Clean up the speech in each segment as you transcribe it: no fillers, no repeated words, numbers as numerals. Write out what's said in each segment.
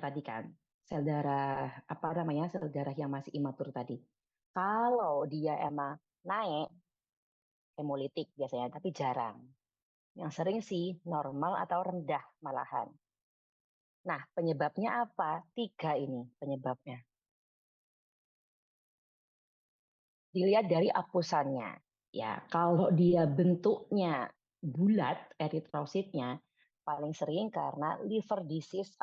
tadi kan, sel darah apa namanya sel darah yang masih imatur tadi. Kalau dia emang naik hemolitik biasanya, tapi jarang. Yang sering sih normal atau rendah malahan. Nah, penyebabnya apa? Tiga ini penyebabnya. Dilihat dari apusannya. Ya, kalau dia bentuknya bulat eritrositnya paling sering karena liver disease,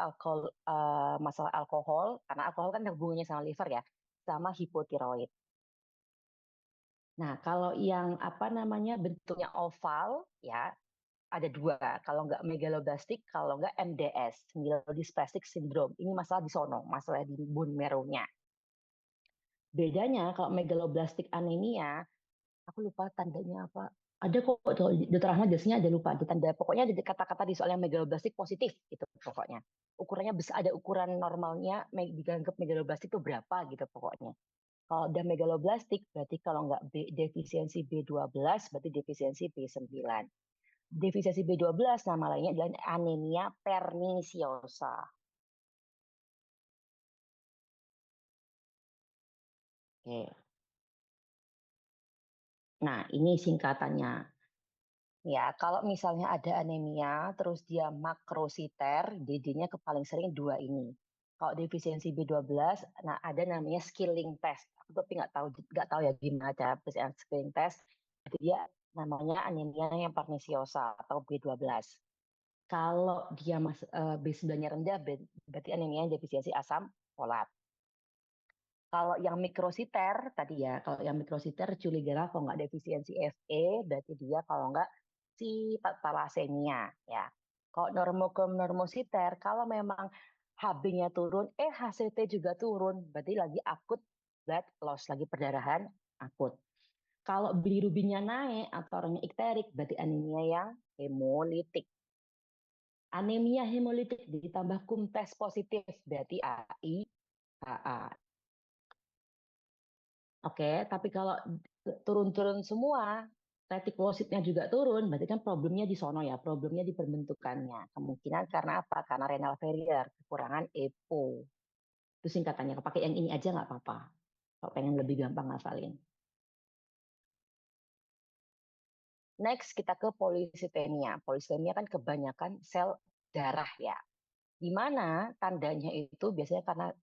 masalah alkohol, karena alkohol kan ada hubungannya sama liver ya, sama hipotiroid. Nah, kalau yang apa namanya bentuknya oval ya ada dua, kalau nggak megaloblastik, kalau nggak MDS, myelodysplastic syndrome. Ini masalah di sono, masalah di bone marrow-nya. Bedanya kalau megaloblastik anemia, aku lupa tandanya apa. Ada kok tuh, Dokter Ahmad biasanya ada lupa di tanda. Pokoknya ada kata-kata di soal yang megaloblastik positif gitu pokoknya. Ukurannya besar, ada ukuran normalnya dianggap megaloblastik itu berapa gitu pokoknya. Kalau udah megaloblastik berarti kalau nggak defisiensi B12 berarti defisiensi B9. Defisiensi B12 nama lainnya adalah anemia pernisiosa. Oke. Nah, ini singkatannya. Ya, kalau misalnya ada anemia, terus dia makrositer, DD-nya paling sering dua ini. Kalau defisiensi B12, nah ada namanya skilling test. Aku tapi nggak tahu ya gimana cara penyelesaian skilling test. Itu dia namanya anemia yang pernisiosa atau B12. Kalau dia B9-nya rendah, berarti anemia defisiensi asam folat. Kalau yang mikrositer tadi ya, kalau yang mikrositer culi darah kalau nggak defisiensi Fe, berarti dia kalau nggak si talasemia ya. Kalau normositer, kalau memang Hb-nya turun, HCT juga turun, berarti lagi akut blood loss, lagi perdarahan akut. Kalau bilirubinnya naik atau orangnya ikterik, berarti anemia yang hemolitik. Anemia hemolitik ditambah tes positif, berarti AI, AA. Oke, tapi kalau turun-turun semua, retikulositnya juga turun, berarti kan problemnya di sono ya, problemnya di perbentukannya. Kemungkinan karena apa? Karena renal failure, kekurangan EPO. Itu singkatannya, pakai yang ini aja nggak apa-apa. Kalau pengen lebih gampang ngafalin. Next, kita ke polisitemia. Polisitemia kan kebanyakan sel darah ya. Di mana tandanya itu biasanya karena,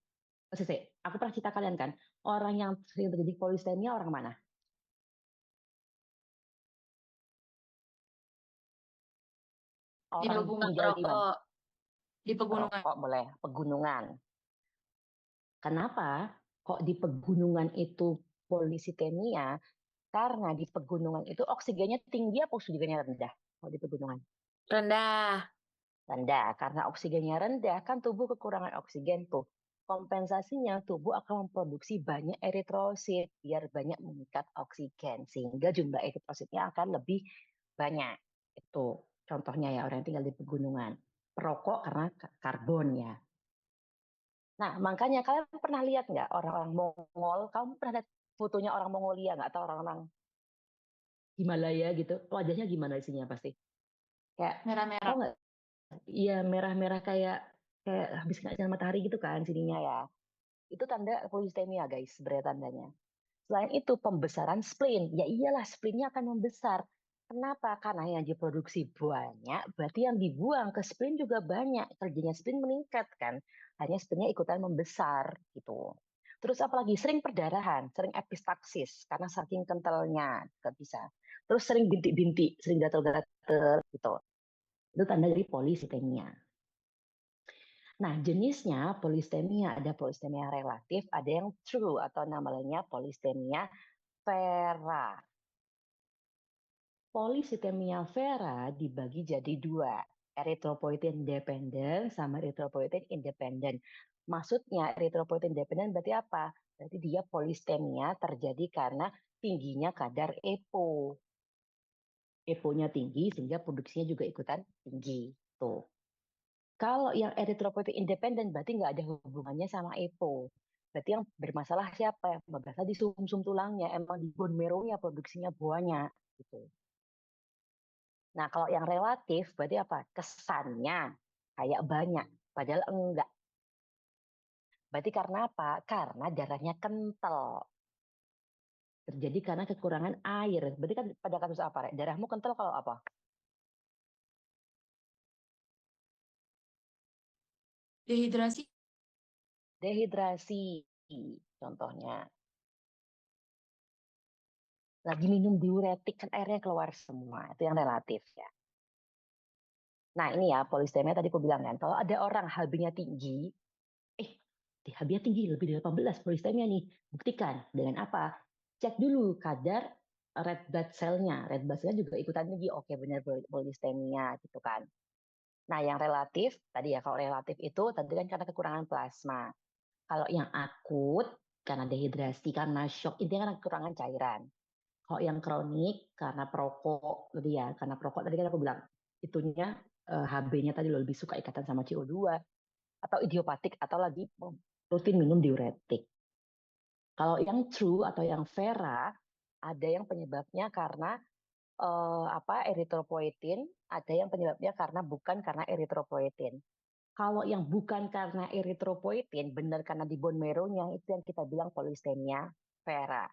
aku pernah cerita kalian kan, orang yang sering terjadi polisitemia orang mana? Di Orang hubungan tinggal di mana? merokok di pegunungan. Perokok boleh, pegunungan. Kenapa kok di pegunungan itu polisitemia? Karena di pegunungan itu oksigennya tinggi apa oksigennya rendah? Kalau di pegunungan Rendah. rendah, karena oksigennya rendah kan tubuh kekurangan oksigen tuh. Kompensasinya tubuh akan memproduksi banyak eritrosit biar banyak mengikat oksigen sehingga jumlah eritrositnya akan lebih banyak. Itu contohnya ya orang yang tinggal di pegunungan. Perokok karena karbon ya. Nah, makanya kalian pernah lihat nggak orang-orang Mongol? Kamu pernah lihat fotonya orang Mongolia nggak? Atau orang-orang Himalaya gitu? Wajahnya gimana isinya pasti? Kayak, tau Merah-merah. nggak? Iya, merah-merah kayak kayak habis kena sinar matahari gitu kan sininya ya. Itu tanda polistemia guys, sebenarnya tandanya. Selain itu pembesaran spleen. Ya iyalah spleennya akan membesar. Kenapa? Karena yang diproduksi banyak, berarti yang dibuang ke spleen juga banyak. Kerjanya spleen meningkat kan. Hanya spleennya ikutan membesar gitu. Terus apalagi sering perdarahan, sering epistaksis karena saking kentalnya nggak bisa. Terus sering bintik-bintik, sering gatal-gatal gitu. Itu tanda dari polisitemia. Nah, jenisnya polistemia ada polistemia relatif, ada yang true atau namanya polistemia vera. Polisitemia vera dibagi jadi dua, erythropoietin dependent sama erythropoietin independent. Maksudnya erythropoietin dependent berarti apa? Berarti dia polistemia terjadi karena tingginya kadar EPO. EPO-nya tinggi sehingga produksinya juga ikutan tinggi. Tuh. Kalau yang erythropoietin independent berarti nggak ada hubungannya sama EPO. Berarti yang bermasalah siapa? Yang bermasalah di sumsum tulangnya, emang di bone marrow-nya produksinya banyak. Gitu. Nah, kalau yang relatif berarti apa? Kesannya kayak banyak, padahal enggak. Berarti karena apa? Karena darahnya kental. Terjadi karena kekurangan air. Berarti kan pada kasus apa, Rek? Darahmu kental kalau apa? Dehidrasi. Dehidrasi. Contohnya. Lagi minum diuretik, kan airnya keluar semua. Itu yang relatif ya. Nah ini ya, polistemia tadi aku bilang kan. Kalau ada orang HB-nya tinggi, HB-nya tinggi, lebih dari 18 polistemia nih. Buktikan. Dengan apa? Cek dulu kadar red blood cell-nya. Red blood cell-nya juga ikutan tinggi. Oke, benar polistemia gitu kan. Nah, yang relatif, tadi ya, kalau relatif itu tadi kan karena kekurangan plasma. Kalau yang akut, karena dehidrasi, karena shock, intinya karena kekurangan cairan. Kalau yang kronik, karena perokok, tadi ya, karena perokok, tadi kan aku bilang, itunya HB-nya tadi lebih suka ikatan sama CO2, atau idiopatik, atau lagi rutin minum diuretik. Kalau yang true atau yang vera, ada yang penyebabnya karena eritropoietin, ada yang penyebabnya karena bukan karena eritropoietin. Kalau yang bukan karena eritropoietin, benar karena di bone marrow-nya, itu yang kita bilang polistemia vera.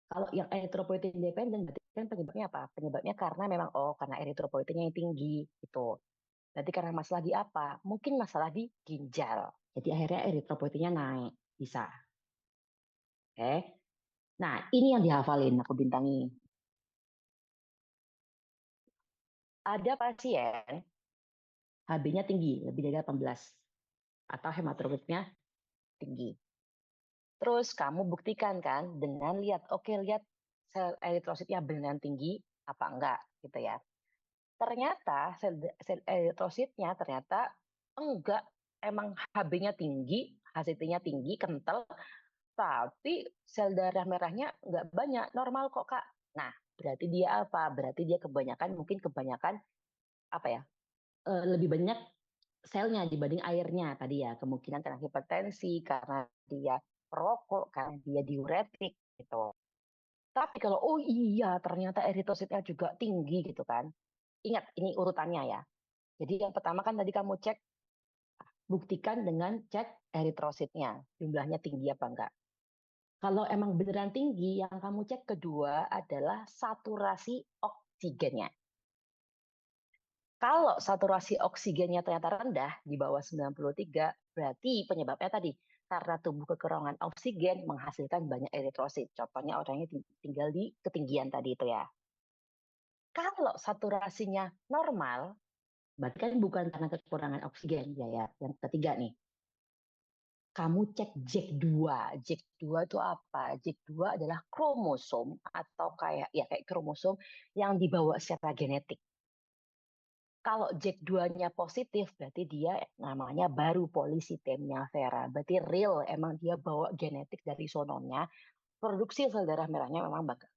Kalau yang eritropoietin dependent, berarti kan penyebabnya apa? Penyebabnya karena memang, karena eritropoietinnya yang tinggi, gitu. Berarti karena masalah di apa? Mungkin masalah di ginjal. Jadi akhirnya eritropoietinnya naik, bisa. Oke. Nah, ini yang dihafalin, aku bintangi. Ada pasien HB-nya tinggi, lebih dari 18, atau hematokritnya tinggi. Terus kamu buktikan kan dengan lihat, oke, lihat sel eritrositnya beneran tinggi apa enggak gitu ya. Ternyata sel eritrositnya ternyata enggak, emang HB-nya tinggi, HCT-nya tinggi, kental, tapi sel darah merahnya enggak banyak, normal kok Kak. Nah, berarti dia apa? Berarti dia mungkin kebanyakan apa ya? Lebih banyak selnya dibanding airnya tadi ya, kemungkinan karena hipertensi, karena dia perokok, karena dia diuretik gitu. Tapi kalau oh iya ternyata eritrositnya juga tinggi gitu kan. Ingat ini urutannya ya. Jadi yang pertama kan tadi kamu cek, buktikan dengan cek eritrositnya, jumlahnya tinggi apa enggak. Kalau emang beneran tinggi, yang kamu cek kedua adalah saturasi oksigennya. Kalau saturasi oksigennya ternyata rendah di bawah 93, berarti penyebabnya tadi karena tubuh kekurangan oksigen menghasilkan banyak eritrosit. Contohnya orangnya tinggal di ketinggian tadi itu ya. Kalau saturasinya normal, berarti kan bukan karena kekurangan oksigen ya ya. Yang ketiga nih, kamu cek JAK2. JAK2 itu apa? JAK2 adalah kromosom atau kayak kromosom yang dibawa secara genetik. Kalau JAK2-nya positif, berarti dia namanya baru polisitemia vera. Berarti real, emang dia bawa genetik dari sononya. Produksi sel darah merahnya memang bakal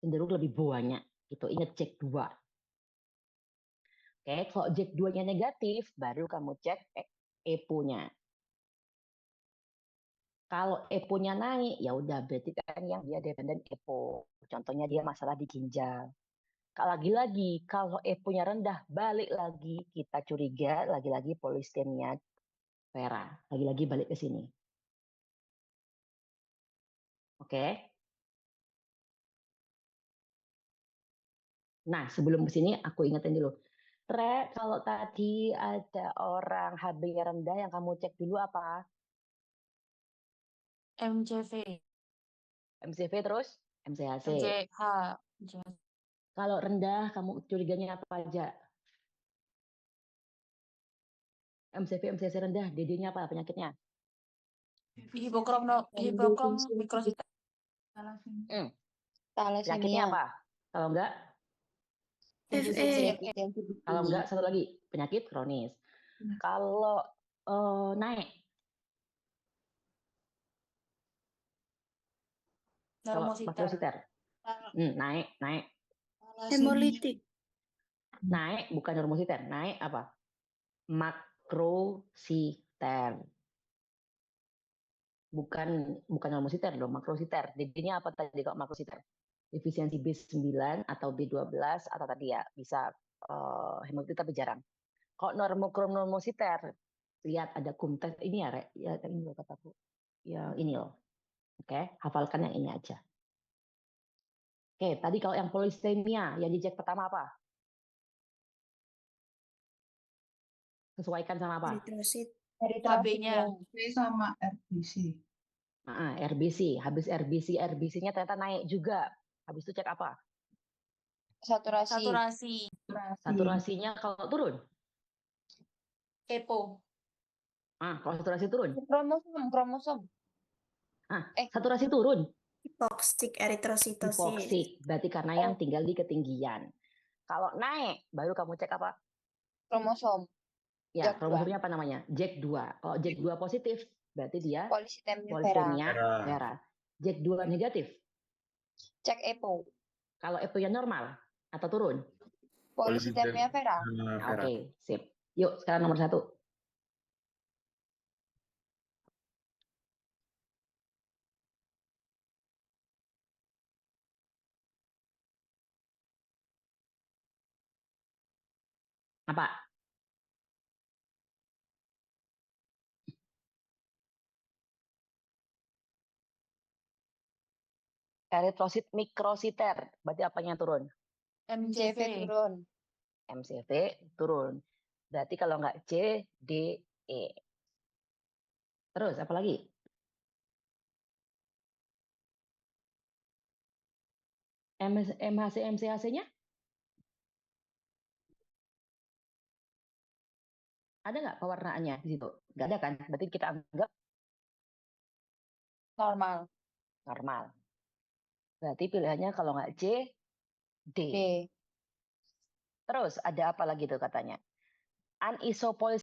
cenderung lebih banyak. Gitu. Ingat JAK2. Oke, kalau JAK2-nya negatif, baru kamu cek EPO-nya. Kalau EPO-nya naik, ya udah berarti kan yang dia dependen EPO. Contohnya dia masalah di ginjal. Lagi-lagi, kalau EPO-nya rendah, balik lagi kita curiga lagi-lagi polistemia vera. Lagi-lagi balik ke sini. Oke. Nah, sebelum ke sini aku ingetin dulu. Re, kalau tadi ada orang HB-nya rendah yang kamu cek dulu apa? MCV. MCV terus MCHC. MCH. MCH. Kalau rendah kamu curiganya apa aja? MCV, MCHC rendah, DD-nya apa penyakitnya? Hipokrom mikrosita. Hmm, penyakitnya Thalassemia. apa? Kalau enggak, FE. kalau enggak satu lagi penyakit kronis. Kalau naik, kalau Normositer. makrositer, naik, naik, Hemolitik. naik, bukan normositer, naik apa? Makrositer. Bukan normositer dong, makrositer. Jadinya apa tadi kalau makrositer? Defisiensi B9 atau B12 atau tadi ya bisa hemolitik tapi jarang. Kalau normositer Lihat ada kumtes ini ya, Rek. Ya ini loh kataku. Ya ini loh. Oke, hafalkan yang ini aja. Oke, tadi kalau yang polisemia yang dicek pertama apa? Sesuaikan sama apa? Eritrosit. HB-nya. C sama RBC. RBC. Habis RBC-nya ternyata naik juga. Habis itu cek apa? Saturasi. Saturasinya kalau turun. EPO. Kalau saturasi turun. Kromosom. Saturasi turun. Hipoksik eritrositosis. Hipoksik. Berarti karena yang tinggal di ketinggian. Kalau naik, baru kamu cek apa? Kromosom. Ya, Jack kromosomnya apa namanya? Jack 2. Kalau Jack 2 positif, berarti dia Polisitemia vera. polisemia vera. Jack 2 negatif. Cek EPO. Kalau EPO-nya normal atau turun? Polisitemia vera. Oke, sip. Yuk, sekarang nomor 1. Apa? Eritrosit mikrositer. Berarti apanya turun? MCV turun. MCV turun. Berarti kalau nggak C, D, E. Terus apa lagi? MHC, MCHC-nya? Ada nggak pewarnaannya di situ? Nggak ada kan? Berarti kita anggap Normal. normal. Berarti pilihannya kalau nggak C, D. D. Terus ada apa lagi tuh katanya? Anisopolis